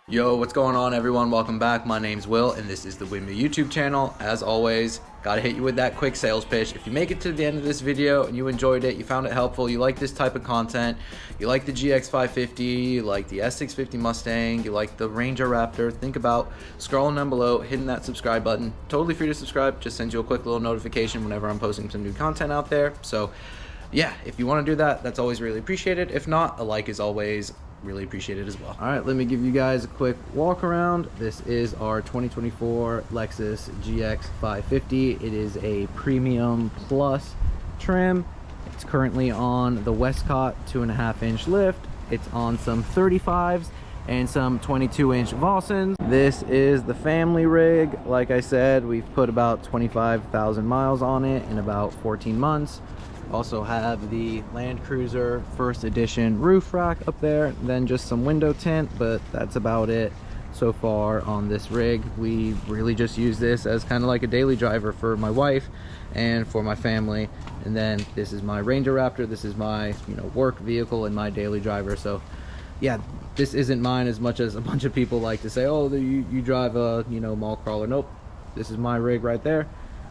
Yo, what's going on, everyone? Welcome back. My name's Will and this is the Win Me YouTube channel. As always, gotta hit you with that quick sales pitch. If you make it to the end of this video and you enjoyed it, you found it helpful, you like this type of content, you like the GX 550, you like the S650 Mustang, you like the Ranger Raptor, think about scrolling down below, hitting that subscribe button. Totally free to subscribe, just sends you a quick little notification whenever I'm posting some new content out there. So yeah, if you want to do that, that's always really appreciated. If not, a like is always really appreciated as well. All right, let me give you guys a quick walk around. This is our 2024 Lexus GX 550. It is a premium plus trim. It's currently on the Westcott 2.5-inch lift. It's on some 35s and some 22-inch Vossens. This is the family rig. Like I said, we've put about 25,000 miles on it in about 14 months. Also have the Land Cruiser first edition roof rack up there, then just some window tint, but that's about it so far on this rig. We really just use this as kind of like a daily driver for my wife and for my family. And then this is my Ranger Raptor. This is my work vehicle and my daily driver. So yeah, this isn't mine as much as a bunch of people like to say, oh, you drive a mall crawler. Nope, this is my rig right there.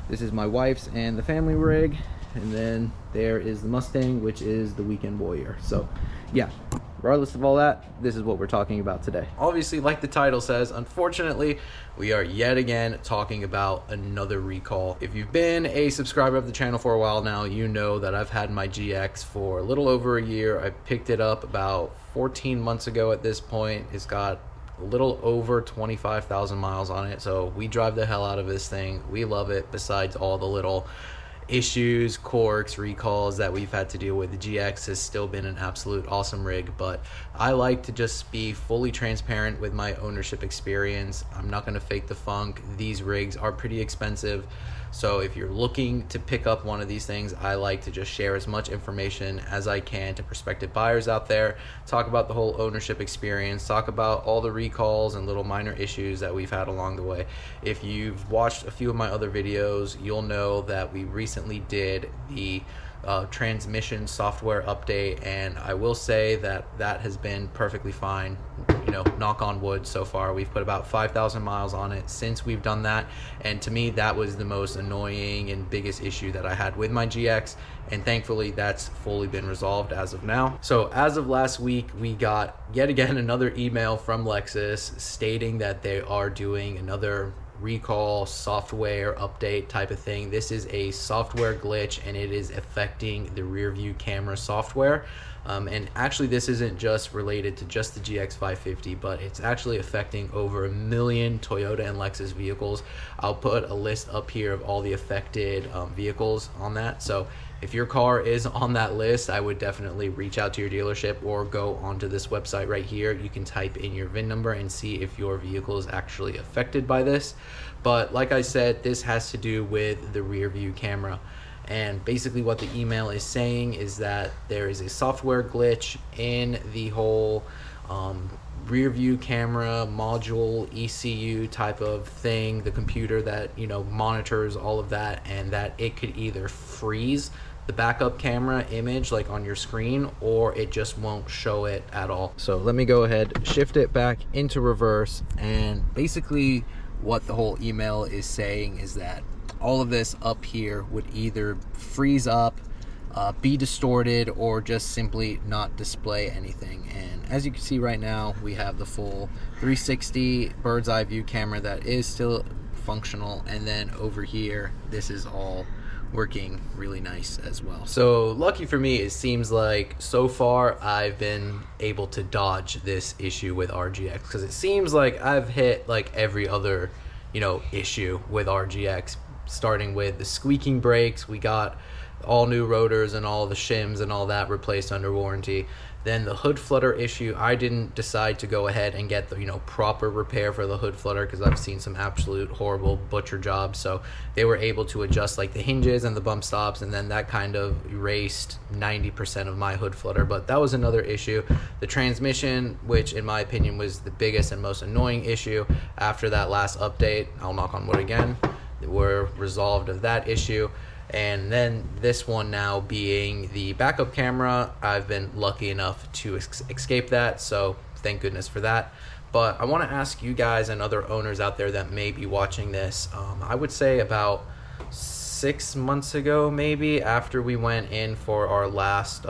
This is my wife's and the family rig. And then there is the Mustang, which is the weekend warrior. So yeah, regardless of all that, this is what we're talking about today. Obviously, like the title says, unfortunately, we are yet again talking about another recall. If you've been a subscriber of the channel for a while now, you know that I've had my GX for a little over a year. I picked it up about 14 months ago at this point. It's got a little over 25,000 miles on it. So we drive the hell out of this thing. We love it, besides all the little issues, quirks, recalls that we've had to deal with. The GX has still been an absolute awesome rig, but I like to just be fully transparent with my ownership experience. I'm not going to fake the funk. These rigs are pretty expensive, so if you're looking to pick up one of these things, I like to just share as much information as I can to prospective buyers out there, talk about the whole ownership experience, talk about all the recalls and little minor issues that we've had along the way. If you've watched a few of my other videos, you'll know that we recently did the transmission software update, and I will say that that has been perfectly fine. Knock on wood, so far we've put about 5,000 miles on it since we've done that, and to me that was the most annoying and biggest issue that I had with my GX, and thankfully that's fully been resolved as of now. So as of last week, we got yet again another email from Lexus stating that they are doing another recall software update type of thing. This is a software glitch and it is affecting the rear view camera software. And actually this isn't just related to just the GX 550, but it's actually affecting over 1 million Toyota and Lexus vehicles. I'll put a list up here of all the affected vehicles on that. So if your car is on that list, I would definitely reach out to your dealership or go onto this website right here. You can type in your VIN number and see if your vehicle is actually affected by this. But like I said, this has to do with the rear view camera. And basically what the email is saying is that there is a software glitch in the whole rear view camera module ECU type of thing, the computer that monitors all of that, and that it could either freeze the backup camera image like on your screen, or it just won't show it at all. So let me go ahead, shift it back into reverse, and basically what the whole email is saying is that all of this up here would either freeze up, be distorted, or just simply not display anything. And as you can see right now, we have the full 360 bird's eye view camera that is still functional, and then over here this is all working really nice as well. So lucky for me, it seems like so far I've been able to dodge this issue with RGX, because it seems like I've hit like every other issue with RGX, starting with the squeaking brakes. We got all new rotors and all the shims and all that replaced under warranty. Then the hood flutter issue, I didn't decide to go ahead and get the proper repair for the hood flutter, because I've seen some absolute horrible butcher jobs. So they were able to adjust like the hinges and the bump stops, and then that kind of erased 90% of my hood flutter. But that was another issue. The transmission, which in my opinion was the biggest and most annoying issue after that last update, I'll knock on wood again, were resolved of that issue. And then this one now being the backup camera, I've been lucky enough to escape that, so thank goodness for that. But I want to ask you guys and other owners out there that may be watching this, I would say about 6 months ago, maybe, after we went in for our last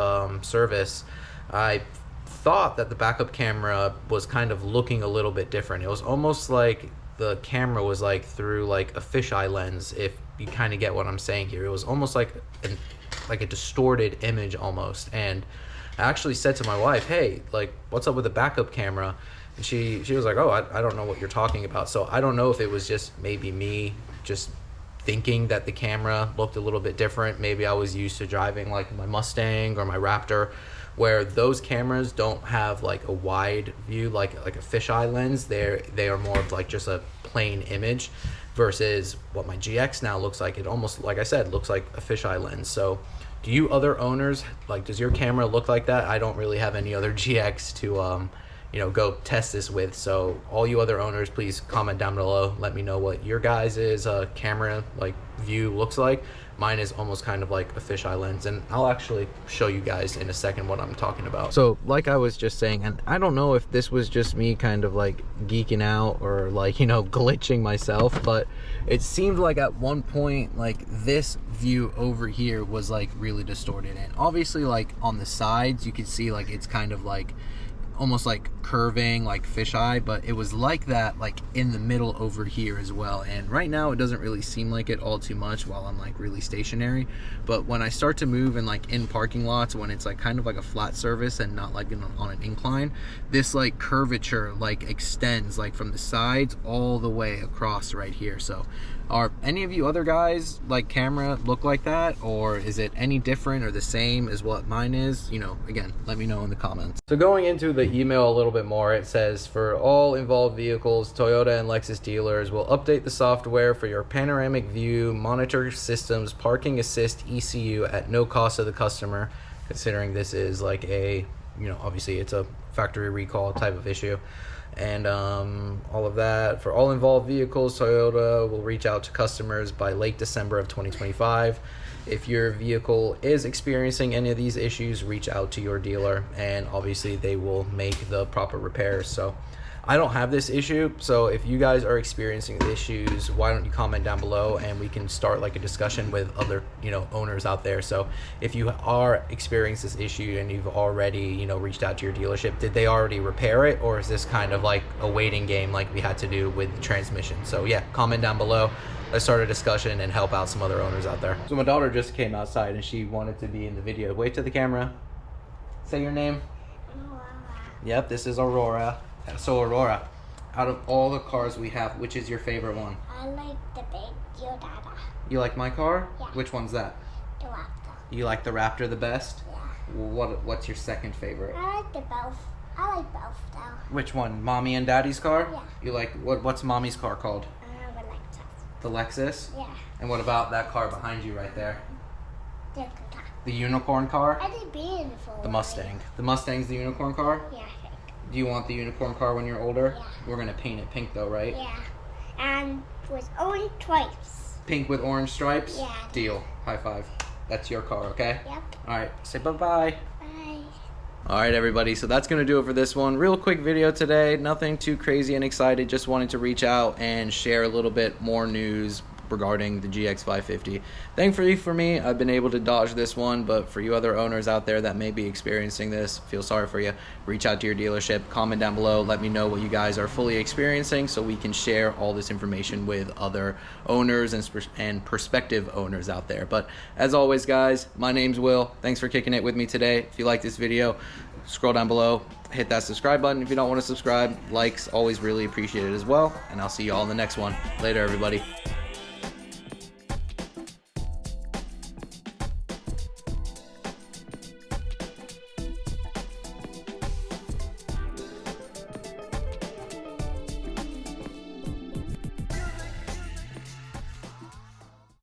service, I thought that the backup camera was kind of looking a little bit different. It was almost like the camera was like through like a fisheye lens, if you kind of get what I'm saying here. It was almost like a distorted image almost. And I actually said to my wife, hey, like, what's up with the backup camera? And she was like, oh, I don't know what you're talking about. So I don't know if it was just maybe me just thinking that the camera looked a little bit different. Maybe I was used to driving like my Mustang or my Raptor, where those cameras don't have like a wide view, like a fisheye lens. They are more of like just a plain image, versus what my GX now looks like. It almost, like I said, looks like a fisheye lens. So do you other owners, like, does your camera look like that? I don't really have any other GX to go test this with. So all you other owners, please comment down below. Let me know what your guys' camera like view looks like. Mine is almost kind of like a fisheye lens, and I'll actually show you guys in a second what I'm talking about. So like I was just saying, and I don't know if this was just me kind of like geeking out or like, glitching myself, but it seemed like at one point like this view over here was like really distorted. And obviously like on the sides you can see like it's kind of like almost like curving like fisheye, but it was like that like in the middle over here as well. And right now it doesn't really seem like it all too much while I'm like really stationary, but when I start to move and like in parking lots, when it's like kind of like a flat surface and not like on an incline, this like curvature like extends like from the sides all the way across right here. So are any of you other guys like camera look like that, or is it any different or the same as what mine is? Again, let me know in the comments. So going into the email a little bit more, it says, for all involved vehicles, Toyota and Lexus dealers will update the software for your panoramic view, monitor systems, parking assist ECU at no cost to the customer, considering this is like a, obviously it's a factory recall type of issue. And all of that. For all involved vehicles, Toyota will reach out to customers by late December of 2025. If your vehicle is experiencing any of these issues, reach out to your dealer, and obviously they will make the proper repairs. So I don't have this issue, so if you guys are experiencing the issues, why don't you comment down below and we can start like a discussion with other owners out there. So if you are experiencing this issue and you've already reached out to your dealership, did they already repair it, or is this kind of like a waiting game like we had to do with the transmission? So yeah, comment down below. Let's start a discussion and help out some other owners out there. So my daughter just came outside and she wanted to be in the video. Wave to the camera. Say your name. Aurora. Yep, this is Aurora. So Aurora, out of all the cars we have, which is your favorite one? I like the big Toyota. You like my car? Yeah. Which one's that? The Raptor. You like the Raptor the best? Yeah. What's your second favorite? I like both. I like both though. Which one? Mommy and Daddy's car? Yeah. You like what's Mommy's car called? The Lexus. The Lexus? Yeah. And what about that car behind you right there? The car. The unicorn car? I think beautiful. The Mustang. The Mustang's the unicorn car? Yeah, I think. Do you want the unicorn car when you're older? Yeah. We're gonna paint it pink though, right? Yeah. And with orange stripes. Pink with orange stripes? Yeah. Deal. High five. That's your car, okay? Yep. Alright, say bye-bye. Bye. Alright everybody, so that's going to do it for this one. Real quick video today, nothing too crazy and excited, just wanted to reach out and share a little bit more news regarding the GX 550. Thankfully for me, I've been able to dodge this one, but for you other owners out there that may be experiencing this, feel sorry for you. Reach out to your dealership, comment down below, let me know what you guys are fully experiencing so we can share all this information with other owners and prospective owners out there. But as always guys, my name's Will. Thanks for kicking it with me today. If you like this video, scroll down below, hit that subscribe button. If you don't want to subscribe, likes always really appreciated as well, and I'll see you all in the next one. Later everybody.